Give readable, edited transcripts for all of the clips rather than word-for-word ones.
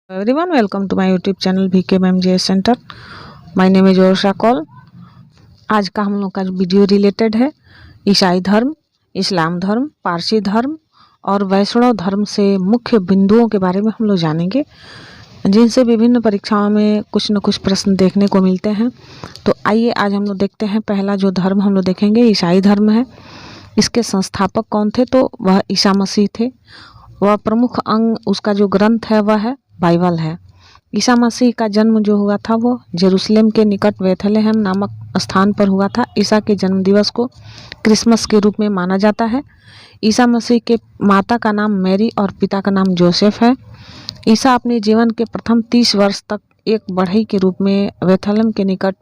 Everyone, welcome to my YouTube channel VK MMJS Center. My name is Orsa Kaul. आज का हम लोग का वीडियो रिलेटेड है ईसाई धर्म, इस्लाम धर्म, पारसी धर्म और वैष्णव धर्म से मुख्य बिंदुओं के बारे में हम लोग जानेंगे, जिनसे विभिन्न परीक्षाओं में कुछ न कुछ प्रश्न देखने को मिलते हैं। तो आइए आज हम लोग देखते हैं। पहला जो धर्म हम लोग देखेंगे ईसाई धर्म है। इसके संस्थापक कौन थे? तो वह ईसा मसीह थे। वह प्रमुख अंग उसका जो ग्रंथ है वह है बाइबल है। ईसा मसीह का जन्म जो हुआ था वो जेरूसलेम के निकट बेथलेहम नामक स्थान पर हुआ था। ईसा के जन्म दिवस को क्रिसमस के रूप में माना जाता है। ईसा मसीह के माता का नाम मैरी और पिता का नाम जोसेफ है। ईसा अपने जीवन के प्रथम 30 वर्ष तक एक बढ़ई के रूप में बेथलेहम के निकट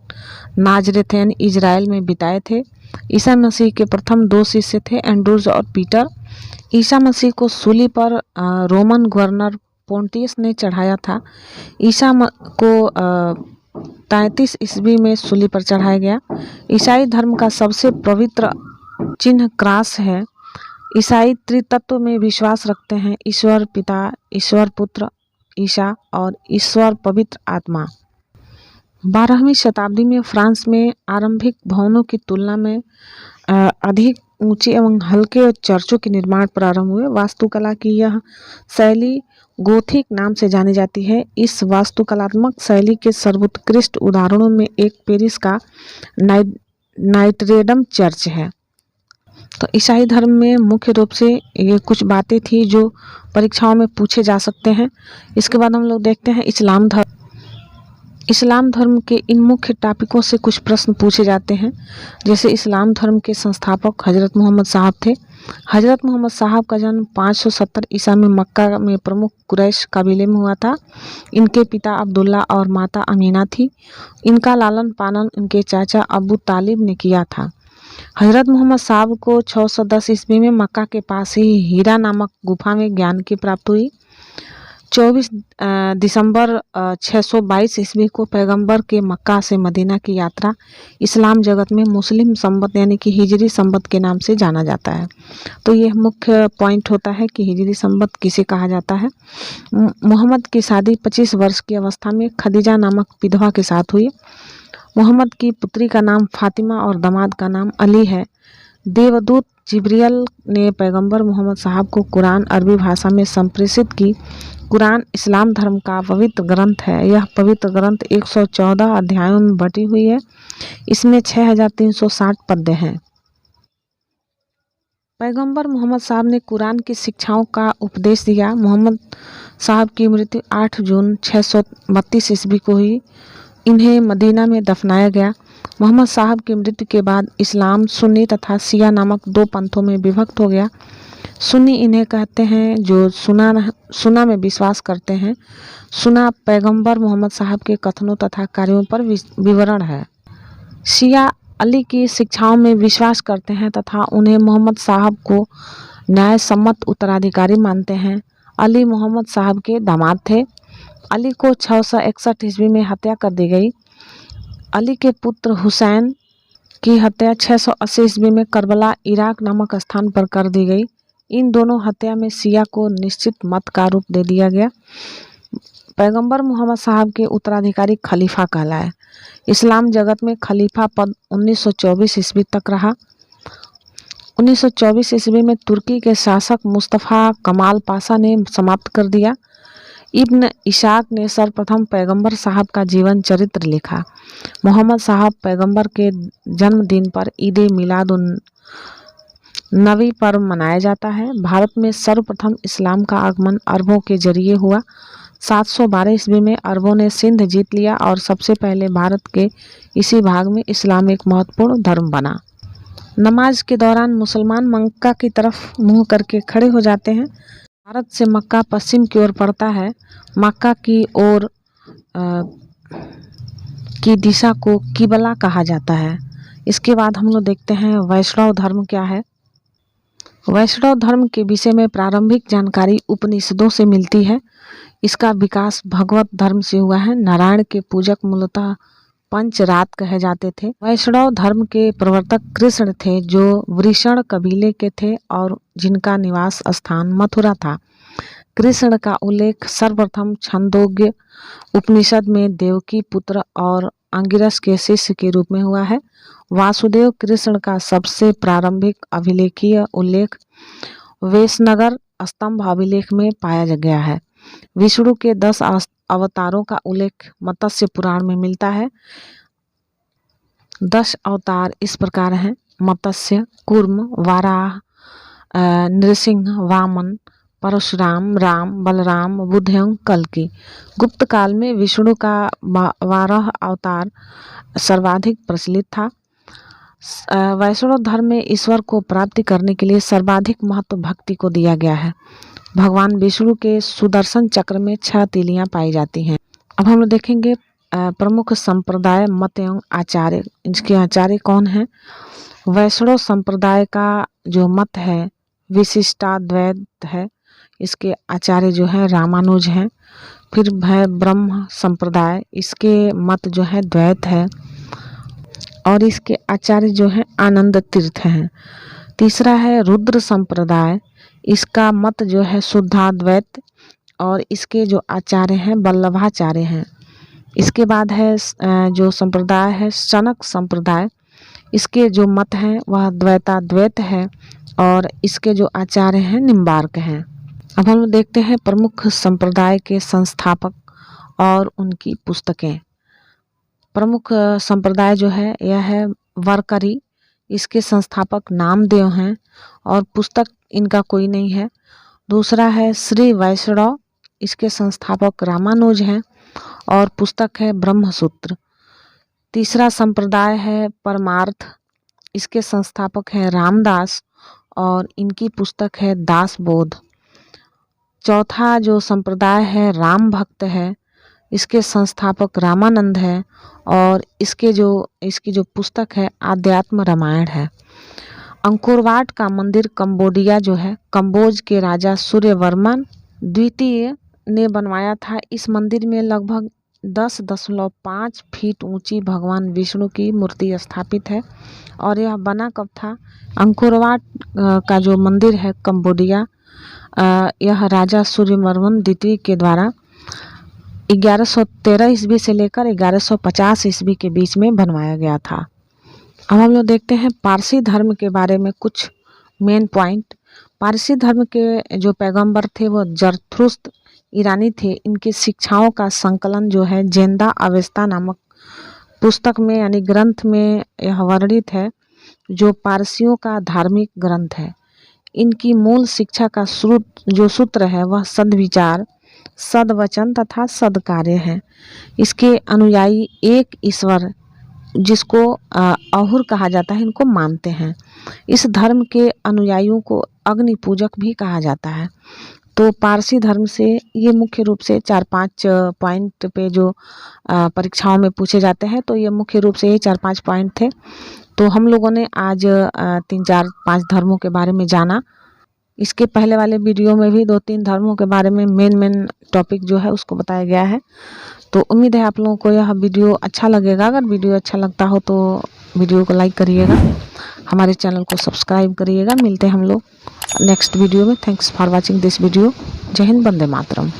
नाजरेथेन इजराइल में बिताए थे। ईसा मसीह के प्रथम 2 शिष्य थे, एंड्रूज और पीटर। ईसा मसीह को सूली पर रोमन गवर्नर पोंटियस ने चढ़ाया था। ईसा को 33 ईस्वी में सूली पर चढ़ाया गया। ईसाई धर्म का सबसे पवित्र चिन्ह क्रास है। ईसाई त्रितत्व में विश्वास रखते हैं, ईश्वर पिता, ईश्वर पुत्र ईसा और ईश्वर पवित्र आत्मा। 12वीं शताब्दी में फ्रांस में आरंभिक भवनों की तुलना में अधिक ऊंचे एवं हल्के चर्चों के निर्माण प्रारंभ हुए। वास्तुकला की यह शैली गोथिक नाम से जानी जाती है। इस वास्तुकलात्मक शैली के सर्वोत्कृष्ट उदाहरणों में एक पेरिस का नाइट्रेडम चर्च है। तो ईसाई धर्म में मुख्य रूप से ये कुछ बातें थी जो परीक्षाओं में पूछे जा सकते हैं। इसके बाद हम लोग देखते हैं इस्लाम धर्म। इस्लाम धर्म के इन मुख्य टॉपिकों से कुछ प्रश्न पूछे जाते हैं। जैसे इस्लाम धर्म के संस्थापक हजरत मोहम्मद साहब थे। हजरत मोहम्मद साहब का जन्म 570 ईसा में मक्का में प्रमुख कुरैश कबीले में हुआ था। इनके पिता अब्दुल्ला और माता अमीना थी। इनका लालन पालन इनके चाचा अबू तालिब ने किया था। हजरत मोहम्मद साहब को 610 ईस्वी में मक्का के पास ही हीरा नामक गुफा में ज्ञान की प्राप्ति हुई। 24 दिसंबर 622 ईस्वी को पैगंबर के मक्का से मदीना की यात्रा इस्लाम जगत में मुस्लिम संवत यानी कि हिजरी संवत के नाम से जाना जाता है। तो यह मुख्य पॉइंट होता है कि हिजरी संवत किसे कहा जाता है। मोहम्मद की शादी 25 वर्ष की अवस्था में खदीजा नामक विधवा के साथ हुई। मोहम्मद की पुत्री का नाम फातिमा और दामाद का नाम अली है। देवदूत जिब्रियल ने पैगंबर मोहम्मद साहब को कुरान अरबी भाषा में संप्रेषित की। कुरान इस्लाम धर्म का पवित्र ग्रंथ है। यह पवित्र ग्रंथ 114 अध्यायों में बटी हुई है। इसमें 6360 पद्य हैं। पैगंबर मोहम्मद साहब ने कुरान की शिक्षाओं का उपदेश दिया। मोहम्मद साहब की मृत्यु 8 जून 632 ईस्वी को हुई। इन्हें मदीना में दफनाया गया। मोहम्मद साहब की मृत्यु के बाद इस्लाम सुन्नी तथा शिया नामक 2 पंथों में विभक्त हो गया। सुन्नी इन्हें कहते हैं जो सुना में विश्वास करते हैं। सुना पैगंबर मोहम्मद साहब के कथनों तथा कार्यों पर विवरण है। शिया अली की शिक्षाओं में विश्वास करते हैं तथा उन्हें मोहम्मद साहब को न्याय सम्मत उत्तराधिकारी मानते हैं। अली मोहम्मद साहब के दामाद थे। अली को 661 ईस्वी में हत्या कर दी गई। अली के पुत्र हुसैन की हत्या 680 ईस्वी में करबला इराक नामक स्थान पर कर दी गई। इन दोनों हत्या में शिया को निश्चित मत का रूप दे दिया गया। पैगंबर मोहम्मद साहब के उत्तराधिकारी खलीफा कहलाए। इस्लाम जगत में खलीफा पद 1924 ईस्वी तक रहा। 1924 ईस्वी में तुर्की के शासक मुस्तफ़ा कमाल पाशा ने समाप्त कर दिया। इब्न इशाक ने सर्वप्रथम पैगंबर साहब का जीवन चरित्र लिखा। मोहम्मद साहब पैगंबर के जन्मदिन पर ईद मिलादुन नबी पर्व मनाया जाता है। भारत में सर्वप्रथम इस्लाम का आगमन अरबों के जरिए हुआ। 712 ईस्वी में अरबों ने सिंध जीत लिया और सबसे पहले भारत के इसी भाग में इस्लाम एक महत्वपूर्ण धर्म बना। नमाज के दौरान मुसलमान मक्का की तरफ मुंह करके खड़े हो जाते हैं। भारत से मक्का पश्चिम की ओर पड़ता है। मक्का की ओर की दिशा को किबला कहा जाता है। इसके बाद हम लोग देखते हैं वैष्णव धर्म क्या है। वैष्णव धर्म के विषय में प्रारंभिक जानकारी उपनिषदों से मिलती है। इसका विकास भगवत धर्म से हुआ है। नारायण के पूजक मूलतः पंचरात कहे जाते थे। वैष्णव धर्म के प्रवर्तक कृष्ण थे जो वृषण कबीले के थे और जिनका निवास स्थान मथुरा था। कृष्ण का उल्लेख सर्वप्रथम छंदोग्य उपनिषद में देवकी पुत्र और अंगिरस के शिष्य के रूप में हुआ है। वासुदेव कृष्ण का सबसे प्रारंभिक अभिलेखीय उल्लेख वेशनगर स्तंभ अभिलेख में पाया गया है। विष्णु के 10 अवतारों का उल्लेख मत्स्य पुराण में मिलता है। 10 अवतार इस प्रकार हैं: मत्स्य, कूर्म, वाराह, नृसिंह, वामन, परशुराम, राम, बलराम, बुद्ध एवं कल्कि। गुप्त काल में विष्णु का 12 अवतार सर्वाधिक प्रचलित था। वैष्णव धर्म में ईश्वर को प्राप्ति करने के लिए सर्वाधिक महत्व भक्ति को दिया गया है। भगवान विष्णु के सुदर्शन चक्र में 6 तीलियां पाई जाती हैं। अब हम लोग देखेंगे प्रमुख संप्रदाय, मत एवं आचार्य। इसके आचार्य कौन हैं? वैष्णव संप्रदाय का जो मत है विशिष्टाद्वैत है। इसके आचार्य जो है रामानुज हैं। फिर है ब्रह्म संप्रदाय, इसके मत जो है द्वैत है और इसके आचार्य जो है आनंद तीर्थ हैं। तीसरा है रुद्र संप्रदाय, इसका मत जो है शुद्धाद्वैत और इसके जो आचार्य हैं वल्लभाचार्य हैं। इसके बाद है जो संप्रदाय है शनक संप्रदाय, इसके जो मत हैं वह द्वैताद्वैत है और इसके जो आचार्य हैं निम्बार्क हैं। अब हम देखते हैं प्रमुख संप्रदाय के संस्थापक और उनकी पुस्तकें। प्रमुख संप्रदाय जो है यह है वरकरी, इसके संस्थापक नामदेव हैं और पुस्तक इनका कोई नहीं है। दूसरा है श्री वैष्णव, इसके संस्थापक रामानुज हैं और पुस्तक है ब्रह्मसूत्र। तीसरा संप्रदाय है परमार्थ, इसके संस्थापक हैं रामदास और इनकी पुस्तक है दासबोध। चौथा जो संप्रदाय है राम भक्त है, इसके संस्थापक रामानंद है और इसकी जो पुस्तक है आध्यात्म रामायण है। अंकोरवाट का मंदिर कंबोडिया जो है कंबोज के राजा सूर्यवर्मन द्वितीय ने बनवाया था। इस मंदिर में लगभग 10.5 फीट ऊंची भगवान विष्णु की मूर्ति स्थापित है और यह बना कब था? अंकोरवाट का जो मंदिर है कंबोडिया, यह राजा सूर्यवर्मन द्वितीय के द्वारा 1113 ईस्वी से लेकर 1150 ईस्वी के बीच में बनवाया गया था। अब हम लोग देखते हैं पारसी धर्म के बारे में कुछ मेन पॉइंट। पारसी धर्म के जो पैगंबर थे वो जरथुस्त्र ईरानी थे। इनकी शिक्षाओं का संकलन जो है जेंदा अवेस्ता नामक पुस्तक में यानी ग्रंथ में यह वर्णित है, जो पारसियों का धार्मिक ग्रंथ है। इनकी मूल शिक्षा का जो सूत्र है वह सद्विचार, सद्वचन तथा सद्कार्य है। इसके अनुयायी एक ईश्वर जिसको अहुर कहा जाता है इनको मानते हैं। इस धर्म के अनुयायियों को अग्नि पूजक भी कहा जाता है। तो पारसी धर्म से ये मुख्य रूप से 4-5 पॉइंट पे जो परीक्षाओं में पूछे जाते हैं, तो ये मुख्य रूप से ये 4-5 पॉइंट थे। तो हम लोगों ने आज 3-4-5 धर्मों के बारे में जाना। इसके पहले वाले वीडियो में भी 2-3 धर्मों के बारे में मेन टॉपिक जो है उसको बताया गया है। तो उम्मीद है आप लोगों को यह वीडियो अच्छा लगेगा। अगर वीडियो अच्छा लगता हो तो वीडियो को लाइक करिएगा, हमारे चैनल को सब्सक्राइब करिएगा। मिलते हैं हम लोग नेक्स्ट वीडियो में। Thanks for watching this video. जय हिंद, वंदे मातरम।